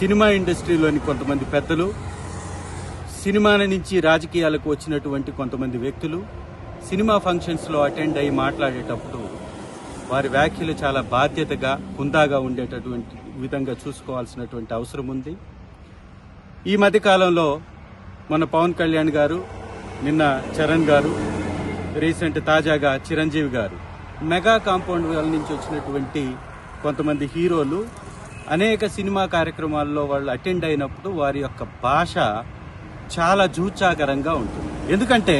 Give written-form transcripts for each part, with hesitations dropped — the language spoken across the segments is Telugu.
సినిమా ఇండస్ట్రీలోని కొంతమంది పెద్దలు, సినిమాల నుంచి రాజకీయాలకు వచ్చినటువంటి కొంతమంది వ్యక్తులు సినిమా ఫంక్షన్స్లో అటెండ్ అయ్యి మాట్లాడేటప్పుడు వారి వ్యాఖ్యలు చాలా బాధ్యతగా, హుందాగా ఉండేటటువంటి విధంగా చూసుకోవాల్సినటువంటి అవసరం ఉంది. ఈ మధ్యకాలంలో మన పవన్ కళ్యాణ్ గారు, నిన్న చరణ్ గారు, రీసెంట్ తాజాగా చిరంజీవి గారు మెగా కాంపౌండ్ వాళ్ళ నుంచి వచ్చినటువంటి కొంతమంది హీరోలు అనేక సినిమా కార్యక్రమాల్లో వాళ్ళు అటెండ్ అయినప్పుడు వారి యొక్క భాష చాలా జూచాకరంగా ఉంటుంది. ఎందుకంటే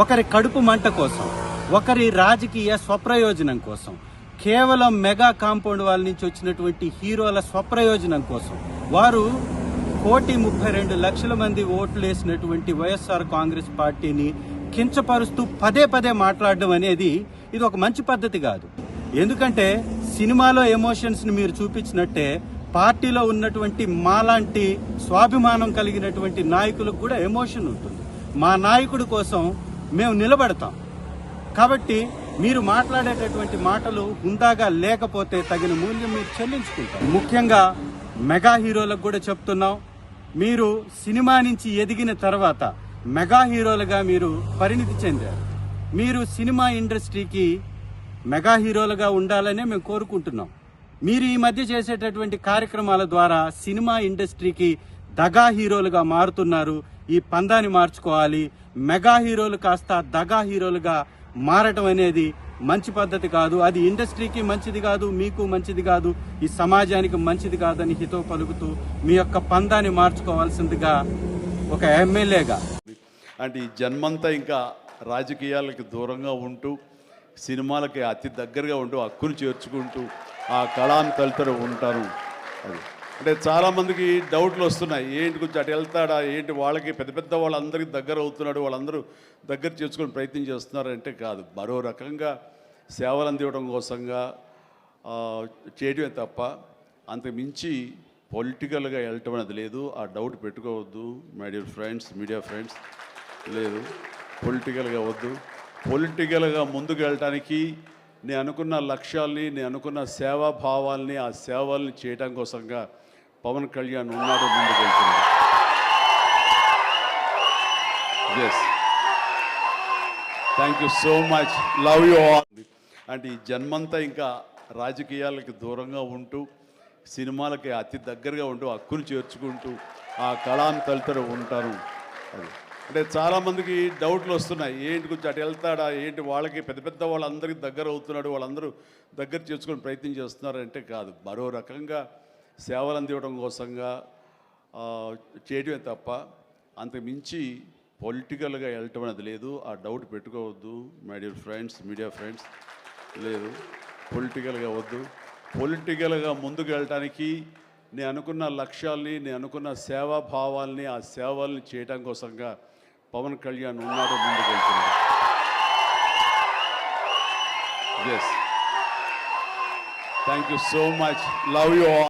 ఒకరి కడుపు మంట కోసం, ఒకరి రాజకీయ స్వప్రయోజనం కోసం, కేవలం మెగా కాంపౌండ్ వాళ్ళ నుంచి వచ్చినటువంటి హీరోల స్వప్రయోజనం కోసం వారు 1,32,00,000 మంది ఓట్లు వేసినటువంటి వైఎస్ఆర్ కాంగ్రెస్ పార్టీని కించపరుస్తూ పదే పదే మాట్లాడడం అనేది ఇది ఒక మంచి పద్ధతి కాదు. ఎందుకంటే సినిమాలో ఎమోషన్స్ ని మీరు చూపించినట్టే పార్టీలో ఉన్నటువంటి మాలాంటి స్వాభిమానం కలిగినటువంటి నాయకులకు కూడా ఎమోషన్ ఉంటుంది. మా నాయకుడి కోసం మేము నిలబడతాం. కాబట్టి మీరు మాట్లాడేటటువంటి మాటలు హుందాగా లేకపోతే తగిన మూల్యం మీరు చెల్లించుకుంటారు. ముఖ్యంగా మెగా హీరోలకు కూడా చెప్తున్నాం, మీరు సినిమా నుంచి ఎదిగిన తర్వాత మెగా హీరోలుగా మీరు పరిణితి చెందారు. మీరు సినిమా ఇండస్ట్రీకి మెగా హీరోలుగా ఉండాలనే మేము కోరుకుంటున్నాం. మీరు ఈ మధ్య చేసేటటువంటి కార్యక్రమాల ద్వారా సినిమా ఇండస్ట్రీకి దగా హీరోలుగా మారుతున్నారు. ఈ పందాన్ని మార్చుకోవాలి. మెగా హీరోలు కాస్త దగా హీరోలుగా మారటం అనేది మంచి పద్ధతి కాదు. అది ఇండస్ట్రీకి మంచిది కాదు, మీకు మంచిది కాదు, ఈ సమాజానికి మంచిది కాదని హితవు పలుకుతూ మీ యొక్క పందాన్ని మార్చుకోవాల్సిందిగా ఒక ఎమ్మెల్యేగా. అంటే ఈ జన్మంతా ఇంకా రాజకీయాలకి దూరంగా ఉంటూ, సినిమాలకి అతి దగ్గరగా ఉంటూ, హక్కును చేర్చుకుంటూ ఆ కళాన్ని తలుతూ ఉంటారు. అది అంటే చాలామందికి డౌట్లు వస్తున్నాయి, ఏంటి కొంచెం అటు వెళ్తాడా ఏంటి, వాళ్ళకి పెద్ద పెద్ద వాళ్ళందరికీ దగ్గర అవుతున్నాడు, వాళ్ళందరూ దగ్గర చేసుకుని ప్రయత్నం చేస్తున్నారు అంటే కాదు. మరో రకంగా సేవలు అందివ్వడం కోసంగా చేయడమే తప్ప అంతకు మించి పొలిటికల్గా వెళ్ళటం అనేది లేదు. ఆ డౌట్ పెట్టుకోవద్దు my dear friends, media friends. లేదు, పొలిటికల్గా వద్దు. పొలిటికల్గా ముందుకు వెళ్ళటానికి నేను అనుకున్న లక్ష్యాల్ని, నేను అనుకున్న సేవాభావాల్ని, ఆ సేవల్ని చేయడం కోసంగా పవన్ కళ్యాణ్ ఉన్నాడు, ముందుకు వెళ్తున్నాడు. Yes, thank you so much, love you all. అంటే ఈ జన్మంతా ఇంకా రాజకీయాలకి దూరంగా ఉంటూ, సినిమాలకి అతి దగ్గరగా ఉంటూ, హక్కును చేర్చుకుంటూ ఆ కళాన్ని తలుతూ ఉంటారు. అది అంటే చాలామందికి డౌట్లు వస్తున్నాయి, ఏంటి కొంచెం అటు వెళ్తాడా ఏంటి, వాళ్ళకి పెద్ద పెద్ద వాళ్ళందరికీ దగ్గర అవుతున్నాడు, వాళ్ళందరూ దగ్గర చేసుకుని ప్రయత్నం చేస్తున్నారు అంటే కాదు. మరో రకంగా సేవలు అందివ్వడం కోసంగా చేయడమే తప్ప అంతకు మించి పొలిటికల్గా వెళ్ళటం అనేది లేదు. ఆ డౌట్ పెట్టుకోవద్దు my dear friends, media friends. లేదు, పొలిటికల్గా వద్దు. పొలిటికల్గా ముందుకు వెళ్ళటానికి నేను అనుకున్న లక్ష్యాల్ని, నేను అనుకున్న సేవాభావాల్ని, ఆ సేవల్ని చేయడం కోసంగా పవన్ కళ్యాణ్ ఉన్నాడు, ముందుకు వెళ్తున్నాడు. Yes, thank you so much, love you all.